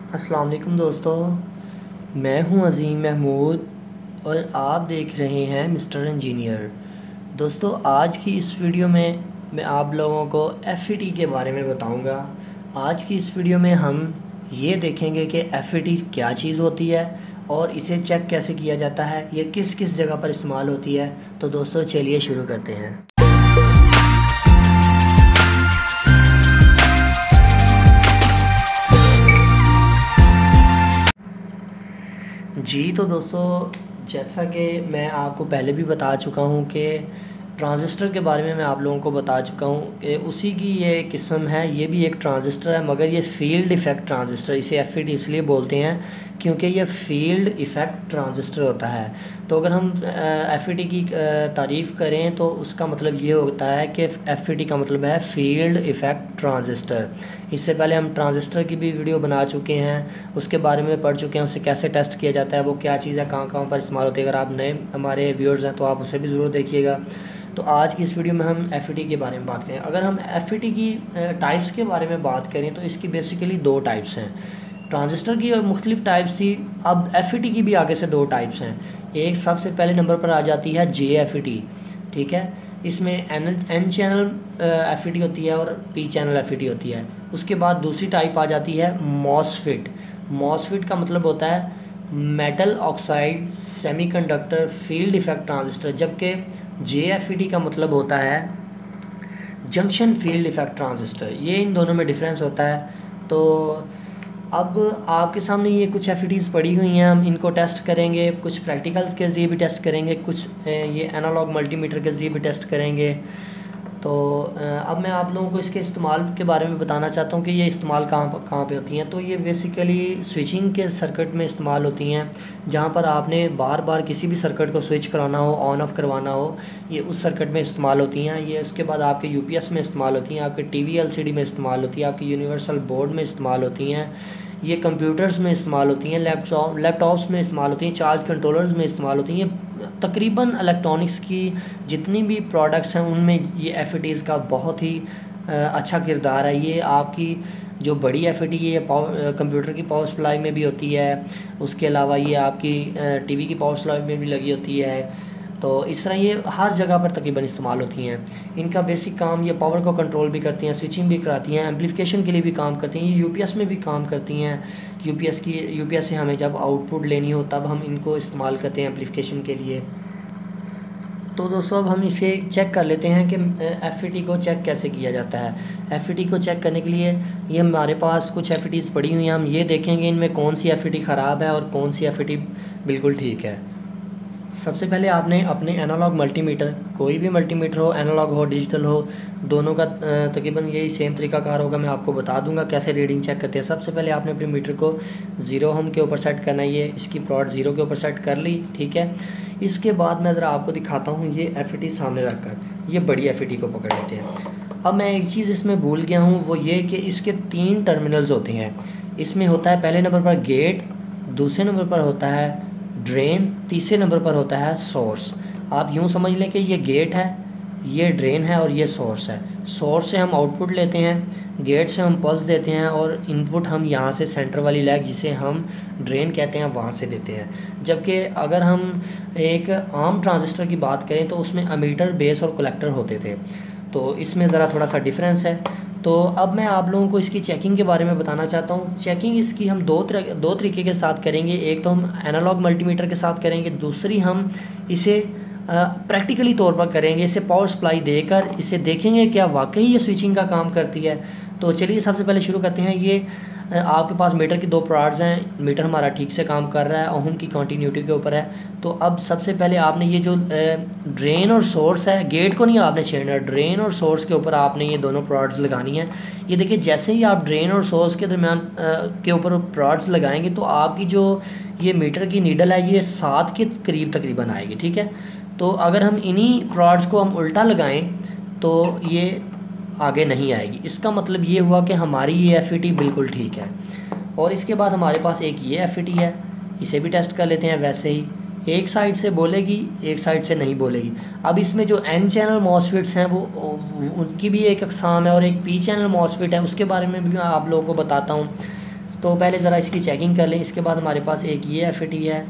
अस्सलाम वालेकुम दोस्तों, मैं हूं अज़ीम महमूद और आप देख रहे हैं मिस्टर इंजीनियर। दोस्तों, आज की इस वीडियो में मैं आप लोगों को एफईटी के बारे में बताऊंगा। आज की इस वीडियो में हम ये देखेंगे कि एफईटी क्या चीज़ होती है और इसे चेक कैसे किया जाता है, ये किस किस जगह पर इस्तेमाल होती है। तो दोस्तों चलिए शुरू करते हैं। जी तो दोस्तों, जैसा कि मैं आपको पहले भी बता चुका हूँ कि ट्रांजिस्टर के बारे में मैं आप लोगों को बता चुका हूँ कि उसी की ये किस्म है। ये भी एक ट्रांजिस्टर है, मगर ये फील्ड इफ़ेक्ट ट्रांजिस्टर, इसे एफईटी इसलिए बोलते हैं क्योंकि ये फील्ड इफ़ेक्ट ट्रांजिस्टर होता है। तो अगर हम एफईटी की तारीफ़ करें तो उसका मतलब ये होता है कि एफईटी का मतलब है फील्ड इफ़ेक्ट ट्रांजिस्टर। इससे पहले हम ट्रांजिस्टर की भी वीडियो बना चुके हैं, उसके बारे में पढ़ चुके हैं, उसे कैसे टेस्ट किया जाता है, वो क्या चीज़ है, कहाँ कहाँ पर इस्तेमाल होती है। अगर आप नए हमारे व्यूअर्स हैं तो आप उसे भी ज़रूर देखिएगा। तो आज की इस वीडियो में हम एफईटी के बारे में बात करें। अगर हम एफईटी की टाइप्स के बारे में बात करें तो इसकी बेसिकली दो टाइप्स हैं। ट्रांजिस्टर की मुख्तलिफ टाइप्स थी, अब एफईटी की भी आगे से दो टाइप्स हैं। एक सबसे पहले नंबर पर आ जाती है जेएफईटी, ठीक है। इसमें एन चैनल एफईटी होती है और पी चैनल एफईटी होती है। उसके बाद दूसरी टाइप आ जाती है मॉसफेट। मॉसफेट का मतलब होता है metal oxide semiconductor field effect transistor, जबकि जेएफईटी का मतलब होता है जंक्शन फील्ड इफेक्ट ट्रांजिस्टर। ये इन दोनों में डिफरेंस होता है। तो अब आपके सामने ये कुछ एफईटीज़ पड़ी हुई हैं, हम इनको टेस्ट करेंगे, कुछ प्रैक्टिकल्स के ज़रिए भी टेस्ट करेंगे, कुछ ये एनालॉग मल्टीमीटर के ज़रिए भी टेस्ट करेंगे। तो अब मैं आप लोगों को इसके इस्तेमाल के बारे में बताना चाहता हूँ कि ये इस्तेमाल कहाँ पे होती हैं। तो ये बेसिकली स्विचिंग के सर्किट में इस्तेमाल होती हैं, जहाँ पर आपने बार बार किसी भी सर्किट को स्विच कराना हो, ऑन ऑफ करवाना हो, ये उस सर्किट में इस्तेमाल होती हैं। ये उसके बाद आपके यूपीएस में इस्तेमाल होती हैं, आपके टीवी एलसीडी में इस्तेमाल होती है, आपके यूनिवर्सल बोर्ड में इस्तेमाल होती हैं, ये कंप्यूटर्स में इस्तेमाल होती हैं, लैपटॉप्स में इस्तेमाल होती हैं, चार्ज कंट्रोलर्स में इस्तेमाल होती हैं। तकरीबन इलेक्ट्रॉनिक्स की जितनी भी प्रोडक्ट्स हैं उनमें ये एफईटीज़ का बहुत ही अच्छा किरदार है। ये आपकी जो बड़ी एफईटी है ये कंप्यूटर की पावर सप्लाई में भी होती है, उसके अलावा ये आपकी टीवी की पावर सप्लाई में भी लगी होती है। तो इस तरह ये हर जगह पर तकरीबन इस्तेमाल होती हैं। इनका बेसिक काम ये पावर को कंट्रोल भी करती हैं, स्विचिंग भी कराती हैं, एम्पलीफिकेशन के लिए भी काम करती हैं, ये यूपीएस में भी काम करती हैं। यूपीएस से हमें जब आउटपुट लेनी हो तब हम इनको इस्तेमाल करते हैं एम्पलीफिकेशन के लिए। तो दोस्तों अब हम इसे चेक कर लेते हैं कि एफईटी को चेक कैसे किया जाता है। एफईटी को चेक करने के लिए ये हमारे पास कुछ एफईटीज़ पड़ी हुई हैं, हम ये देखेंगे इनमें कौन सी एफईटी ख़राब है और कौन सी एफईटी बिल्कुल ठीक है। सबसे पहले आपने अपने एनालॉग मल्टीमीटर, कोई भी मल्टीमीटर हो, एनालॉग हो डिजिटल हो, दोनों का तकरीबन यही सेम तरीकाकार होगा। मैं आपको बता दूंगा कैसे रीडिंग चेक करते हैं। सबसे पहले आपने अपने मीटर को 0 ओम के ऊपर सेट करना है, ये इसकी प्लॉट 0 के ऊपर सेट कर ली, ठीक है। इसके बाद मैं ज़रा आपको दिखाता हूँ, ये एफईटी सामने रख कर ये बड़ी एफईटी को पकड़ लेते हैं। अब मैं एक चीज़ इसमें भूल गया हूँ, वो ये कि इसके 3 टर्मिनल्स होते हैं। इसमें होता है पहले नंबर पर गेट, दूसरे नंबर पर होता है ड्रेन, तीसरे नंबर पर होता है सोर्स। आप यूँ समझ लें कि ये गेट है, ये ड्रेन है और ये सोर्स है। सोर्स से हम आउटपुट लेते हैं, गेट से हम पल्स देते हैं और इनपुट हम यहाँ से सेंटर वाली लैग जिसे हम ड्रेन कहते हैं वहाँ से देते हैं। जबकि अगर हम एक आम ट्रांजिस्टर की बात करें तो उसमें अमीटर, बेस और कलेक्टर होते थे, तो इसमें ज़रा थोड़ा सा डिफरेंस है। तो अब मैं आप लोगों को इसकी चेकिंग के बारे में बताना चाहता हूँ। चेकिंग इसकी हम दो तरीके के साथ करेंगे। एक तो हम एनालॉग मल्टीमीटर के साथ करेंगे, दूसरी हम इसे प्रैक्टिकली तौर पर करेंगे, इसे पावर सप्लाई देकर इसे देखेंगे क्या वाकई ये स्विचिंग का काम करती है। तो चलिए सबसे पहले शुरू करते हैं। ये आपके पास मीटर की 2 प्रोड्स हैं, मीटर हमारा ठीक से काम कर रहा है, ओहम की कंटिन्यूटी के ऊपर है। तो अब सबसे पहले आपने ये जो ड्रेन और सोर्स है, गेट को नहीं आपने छेड़ना, ड्रेन और सोर्स के ऊपर आपने ये दोनों प्रोड्स लगानी है। ये देखिए, जैसे ही आप ड्रेन और सोर्स के दरमियान के ऊपर प्रोड्स लगाएंगे तो आपकी जो ये मीटर की नीडल है ये 7 के करीब तकरीबन आएगी, ठीक है। तो अगर हम इन्हीं प्रोड्स को हम उल्टा लगाएं तो ये आगे नहीं आएगी। इसका मतलब ये हुआ कि हमारी ये एफईटी बिल्कुल ठीक है। और इसके बाद हमारे पास एक ये एफईटी है, इसे भी टेस्ट कर लेते हैं। वैसे ही एक साइड से बोलेगी, एक साइड से नहीं बोलेगी। अब इसमें जो एन चैनल मॉसफेट्स हैं वो उनकी भी एक अकसाम है और एक पी चैनल मॉसफेट है, उसके बारे में भी मैं आप लोगों को बताता हूँ। तो पहले ज़रा इसकी चेकिंग कर लें। इसके बाद हमारे पास एक ये FAT है,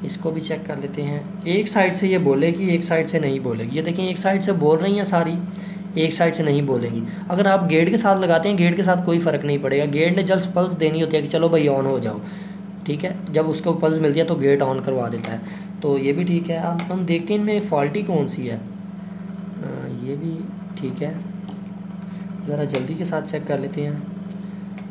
इसको भी चेक कर लेते हैं। एक साइड से ये बोलेगी, एक साइड से नहीं बोलेगी। ये देखें, एक साइड से बोल रही हैं सारी, एक साइड से नहीं बोलेंगी। अगर आप गेट के साथ लगाते हैं, गेट के साथ कोई फ़र्क नहीं पड़ेगा। गेट ने जल्द पल्स देनी होती है कि चलो भाई ऑन हो जाओ, ठीक है। जब उसको पल्स मिलती है तो गेट ऑन करवा देता है, तो ये भी ठीक है। अब हम देखते हैं इनमें फॉल्टी कौन सी है। ये भी ठीक है, ज़रा जल्दी के साथ चेक कर लेते हैं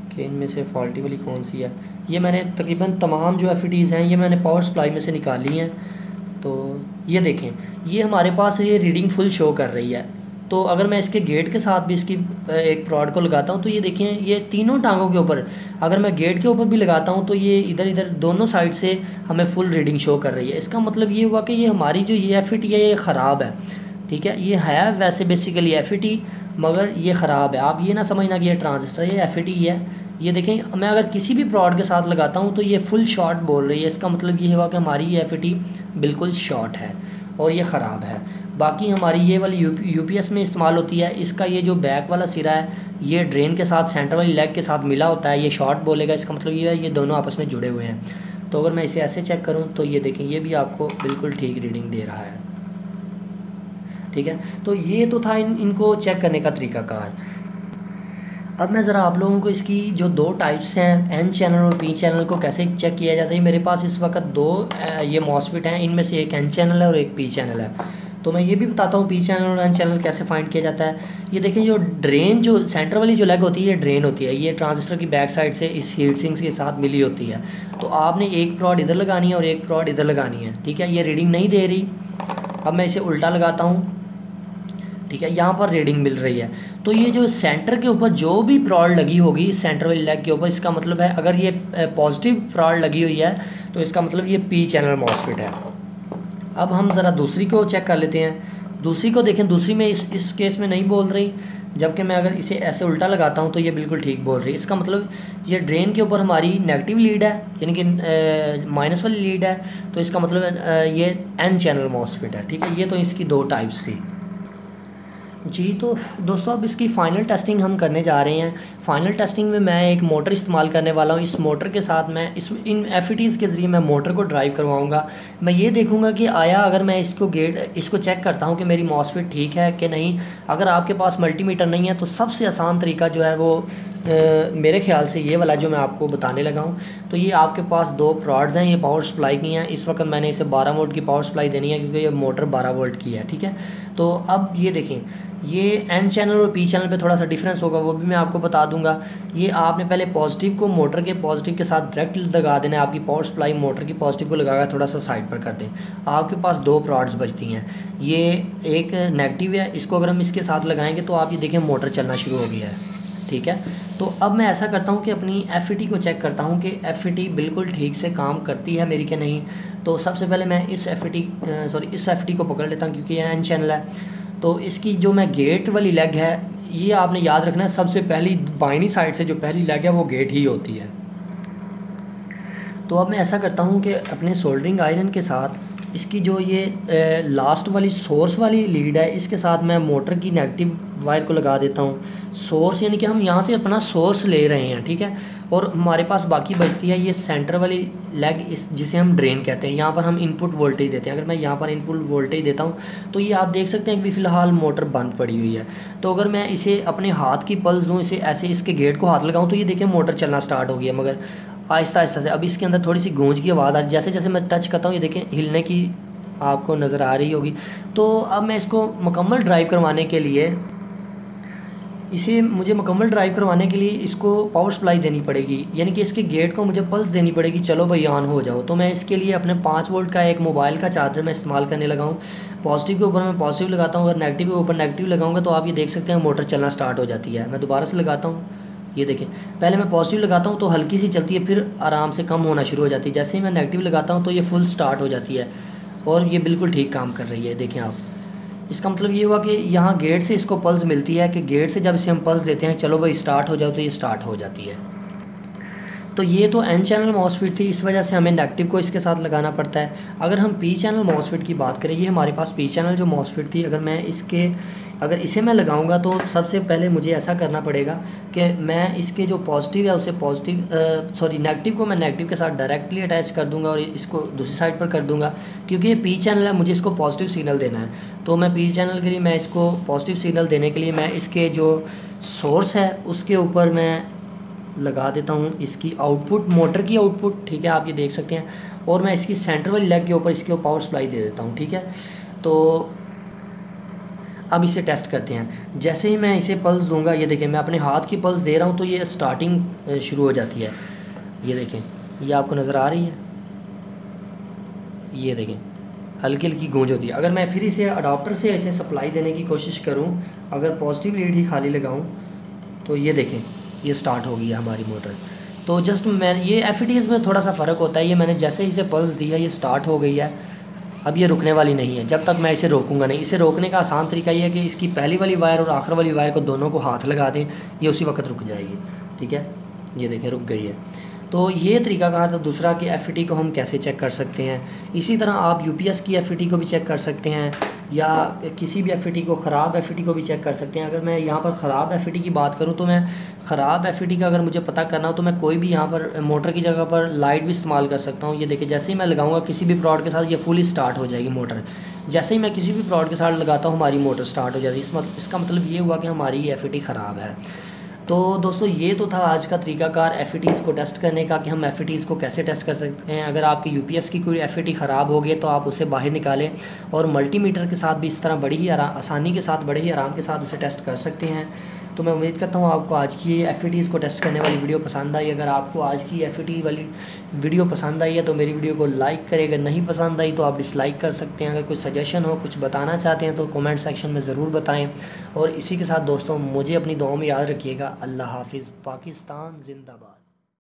कि इनमें से फॉल्टी वाली कौन सी है। ये मैंने तकरीबन तमाम जो FATs हैं ये मैंने पावर सप्लाई में से निकाली हैं। तो ये देखें, ये हमारे पास ये रीडिंग फुल शो कर रही है। तो अगर मैं इसके गेट के साथ भी इसकी एक प्रॉड को लगाता हूँ तो ये देखें, ये तीनों टांगों के ऊपर, अगर मैं गेट के ऊपर भी लगाता हूँ तो ये इधर इधर दोनों साइड से हमें फुल रीडिंग शो कर रही है। इसका मतलब ये हुआ कि ये हमारी जो ये FAT है ये ख़राब है, ठीक है। ये है वैसे बेसिकली FAT, मगर ये ख़राब है। आप ये ना समझना कि ये ट्रांजिस्टर, ये FAT ही है। ये देखें, मैं अगर किसी भी प्रॉड के साथ लगाता हूँ तो ये फुल शॉर्ट बोल रही है। इसका मतलब ये हुआ कि हमारी ये FAT बिल्कुल शॉर्ट है और ये ख़राब है। बाकी हमारी ये वाली UPS में इस्तेमाल होती है। इसका ये जो बैक वाला सिरा है ये ड्रेन के साथ सेंटर वाली लेग के साथ मिला होता है, ये शॉर्ट बोलेगा। इसका मतलब ये है ये दोनों आपस में जुड़े हुए हैं। तो अगर मैं इसे ऐसे चेक करूँ तो ये देखें, ये भी आपको बिल्कुल ठीक रीडिंग दे रहा है, ठीक है। तो ये तो था इनको चेक करने का तरीकाकार। अब मैं ज़रा आप लोगों को इसकी जो दो टाइप्स हैं, N चैनल और P चैनल, को कैसे चेक किया जाता है। मेरे पास इस वक्त दो ये MOSFET हैं, इनमें से एक N चैनल है और एक P चैनल है। तो मैं ये भी बताता हूँ P चैनल और N चैनल कैसे फाइंड किया जाता है। ये देखें, जो ड्रेन, जो सेंटर वाली जो लेग होती है ये ड्रेन होती है। ये ट्रांजिस्टर की बैक साइड से इस हीट सिंक्स के साथ मिली होती है। तो आपने एक प्रॉड इधर लगानी है और एक प्रॉड इधर लगानी है, ठीक है। ये रीडिंग नहीं दे रही। अब मैं इसे उल्टा लगाता हूँ, ठीक है, यहाँ पर रीडिंग मिल रही है। तो ये जो सेंटर के ऊपर जो भी प्रॉड लगी होगी सेंटर वाली लेग के ऊपर, इसका मतलब है अगर ये पॉजिटिव प्रॉड लगी हुई है तो इसका मतलब ये P चैनल MOSFET है। अब हम ज़रा दूसरी को चेक कर लेते हैं। दूसरी को देखें, दूसरी में इस केस में नहीं बोल रही, जबकि मैं अगर इसे ऐसे उल्टा लगाता हूँ तो ये बिल्कुल ठीक बोल रही है। इसका मतलब ये ड्रेन के ऊपर हमारी नेगेटिव लीड है, यानी कि माइनस वाली लीड है। तो इसका मतलब ये N चैनल MOSFET है, ठीक है। ये तो इसकी दो टाइप्स थी जी। तो दोस्तों अब इसकी फ़ाइनल टेस्टिंग हम करने जा रहे हैं। फ़ाइनल टेस्टिंग में मैं एक मोटर इस्तेमाल करने वाला हूँ। इस मोटर के साथ मैं इन FATs के ज़रिए मैं मोटर को ड्राइव करवाऊँगा। मैं ये देखूँगा कि आया अगर मैं इसको चेक करता हूँ कि मेरी MOSFET ठीक है कि नहीं। अगर आपके पास मल्टीमीटर नहीं है तो सबसे आसान तरीका जो है वो मेरे ख्याल से ये वाला जो मैं आपको बताने लगा हूँ। तो ये आपके पास दो प्रॉड्स हैं, ये पावर सप्लाई की हैं। इस वक्त मैंने इसे 12 वोल्ट की पावर सप्लाई देनी है क्योंकि ये मोटर 12 वोल्ट की है, ठीक है। तो अब ये देखें, ये N चैनल और P चैनल पे थोड़ा सा डिफरेंस होगा, वो भी मैं आपको बता दूंगा। ये आपने पहले पॉजिटिव को मोटर के पॉजिटिव के साथ डायरेक्ट लगा देना है। आपकी पावर सप्लाई मोटर की पॉजिटिव को लगाकर थोड़ा सा साइड पर कर दें। आपके पास दो प्रॉड्स बचती हैं, ये एक नेगेटिव है, इसको अगर हम इसके साथ लगाएंगे तो आप ये देखें मोटर चलना शुरू हो गया है, ठीक है। तो अब मैं ऐसा करता हूँ कि अपनी FAT को चेक करता हूँ कि FAT बिल्कुल ठीक से काम करती है मेरी कि नहीं। तो सबसे पहले मैं इस FAT को पकड़ लेता हूँ क्योंकि ये N चैनल है। तो इसकी जो मैं गेट वाली लेग है, ये आपने याद रखना है, सबसे पहली बाइनी साइड से जो पहली लेग है वो गेट ही होती है। तो अब मैं ऐसा करता हूँ कि अपने सोल्डरिंग आयरन के साथ इसकी जो ये लास्ट वाली सोर्स वाली लीड है, इसके साथ मैं मोटर की नेगेटिव वायर को लगा देता हूँ। सोर्स यानी कि हम यहाँ से अपना सोर्स ले रहे हैं, ठीक है। और हमारे पास बाकी बचती है ये सेंटर वाली लेग, जिसे हम ड्रेन कहते हैं। यहाँ पर हम इनपुट वोल्टेज देते हैं। अगर मैं यहाँ पर इनपुट वोल्टेज देता हूँ तो ये आप देख सकते हैं कि फ़िलहाल मोटर बंद पड़ी हुई है। तो अगर मैं इसे अपने हाथ की पल्स दूँ, इसे ऐसे इसके गेट को हाथ लगाऊँ तो ये देखें मोटर चलना स्टार्ट हो गया, मगर आहिस्ता आहिस्ता से। अब इसके अंदर थोड़ी सी गूंज की आवाज़ आ रही, जैसे जैसे मैं टच करता हूँ ये देखें हिलने की आपको नज़र आ रही होगी। तो अब मैं इसको मुकम्मल ड्राइव करवाने के लिए इसको पावर सप्लाई देनी पड़ेगी, यानी कि इसके गेट को मुझे पल्स देनी पड़ेगी, चलो भाई ऑन हो जाओ। तो मैं इसके लिए अपने 5 वोल्ट का एक मोबाइल का चार्जर मैं इस्तेमाल करने लगा हूँ। पॉजिटिव के ऊपर मैं पॉजिटिव लगाता हूँ, अगर नेगेटिव के ऊपर नेगेटिव लगाऊंगा तो आप ये देख सकते हैं मोटर चलना स्टार्ट हो जाती है। मैं दोबारा से लगाता हूँ, ये देखें, पहले मैं पॉजिटिव लगाता हूँ तो हल्की सी चलती है, फिर आराम से कम होना शुरू हो जाती है। जैसे ही मैं नेगेटिव लगाता हूँ तो ये फुल स्टार्ट हो जाती है और ये बिल्कुल ठीक काम कर रही है। देखें आप, इसका मतलब ये हुआ कि यहाँ गेट से इसको पल्स मिलती है कि गेट से जब इसे हम पल्स देते हैं चलो भाई स्टार्ट हो जाओ, तो ये स्टार्ट हो जाती है। तो ये तो एन चैनल मॉसफेट थी, इस वजह से हमें नेगेटिव को इसके साथ लगाना पड़ता है। अगर हम पी चैनल मॉसफेट की बात करें, ये हमारे पास पी चैनल जो मॉसफेट थी, अगर इसे मैं लगाऊंगा तो सबसे पहले मुझे ऐसा करना पड़ेगा कि मैं इसके जो पॉजिटिव है उसे नेगेटिव को मैं नेगेटिव के साथ डायरेक्टली अटैच कर दूंगा और इसको दूसरी साइड पर कर दूंगा, क्योंकि ये पी चैनल है, मुझे इसको पॉजिटिव सिग्नल देना है। तो मैं पी चैनल के लिए मैं इसको पॉजिटिव सिग्नल देने के लिए मैं इसके जो सोर्स है उसके ऊपर मैं लगा देता हूँ इसकी आउटपुट, मोटर की आउटपुट, ठीक है, आप ये देख सकते हैं। और मैं इसकी सेंटर वाली लेग के ऊपर इसके पावर सप्लाई दे देता हूँ, ठीक है। तो अब इसे टेस्ट करते हैं। जैसे ही मैं इसे पल्स दूंगा, ये देखें मैं अपने हाथ की पल्स दे रहा हूँ तो ये स्टार्टिंग शुरू हो जाती है। ये देखें, ये आपको नज़र आ रही है, ये देखें हल्की हल्की गूंज होती है। अगर मैं फिर इसे अडाप्टर से इसे सप्लाई देने की कोशिश करूँ, अगर पॉजिटिव लीड ही खाली लगाऊँ तो ये देखें ये स्टार्ट हो गई है हमारी मोटर। तो जस्ट मैं ये एफईटीज़ में थोड़ा सा फ़र्क होता है, ये मैंने जैसे ही इसे पल्स दी है ये स्टार्ट हो गई है। अब ये रुकने वाली नहीं है जब तक मैं इसे रोकूंगा नहीं। इसे रोकने का आसान तरीका ये है कि इसकी पहली वाली वायर और आखिर वाली वायर को दोनों को हाथ लगा दें, ये उसी वक्त रुक जाएगी, ठीक है। ये देखें रुक गई है। तो ये तरीकाकार था। दूसरा कि एफईटी को हम कैसे चेक कर सकते हैं, इसी तरह आप यूपीएस की एफईटी को भी चेक कर सकते हैं या किसी भी एफईटी को, ख़राब एफईटी को भी चेक कर सकते हैं। अगर मैं यहाँ पर ख़राब एफईटी की बात करूँ तो मैं ख़राब एफईटी का अगर मुझे पता करना हो तो मैं कोई भी यहाँ पर मोटर की जगह पर लाइट भी इस्तेमाल कर सकता हूँ। ये देखिए जैसे ही मैं लगाऊंगा किसी भी प्रोड के साथ ये फुली स्टार्ट हो जाएगी मोटर। जैसे ही मैं किसी भी प्रोड के साथ लगाता हूँ हमारी मोटर स्टार्ट हो जाती है। इसका मतलब ये हुआ कि हमारी एफईटी ख़राब है। तो दोस्तों ये तो था आज का तरीकाकार एफईटीज़ को टेस्ट करने का कि हम एफईटीज़ को कैसे टेस्ट कर सकते हैं। अगर आपकी यूपीएस की कोई एफईटी ख़राब हो गई तो आप उसे बाहर निकालें और मल्टीमीटर के साथ भी इस तरह बड़ी ही आसानी के साथ, बड़े ही आराम के साथ उसे टेस्ट कर सकते हैं। तो मैं उम्मीद करता हूँ आपको आज की एफईटीज़ को टेस्ट करने वाली वीडियो पसंद आई। अगर आपको आज की एफईटी वाली वीडियो पसंद आई है तो मेरी वीडियो को लाइक करें, अगर नहीं पसंद आई तो आप डिसलाइक कर सकते हैं। अगर कुछ सजेशन हो, कुछ बताना चाहते हैं तो कमेंट सेक्शन में ज़रूर बताएं। और इसी के साथ दोस्तों मुझे अपनी दुआओं में याद रखिएगा। अल्लाह हाफिज़। पाकिस्तान जिंदाबाद।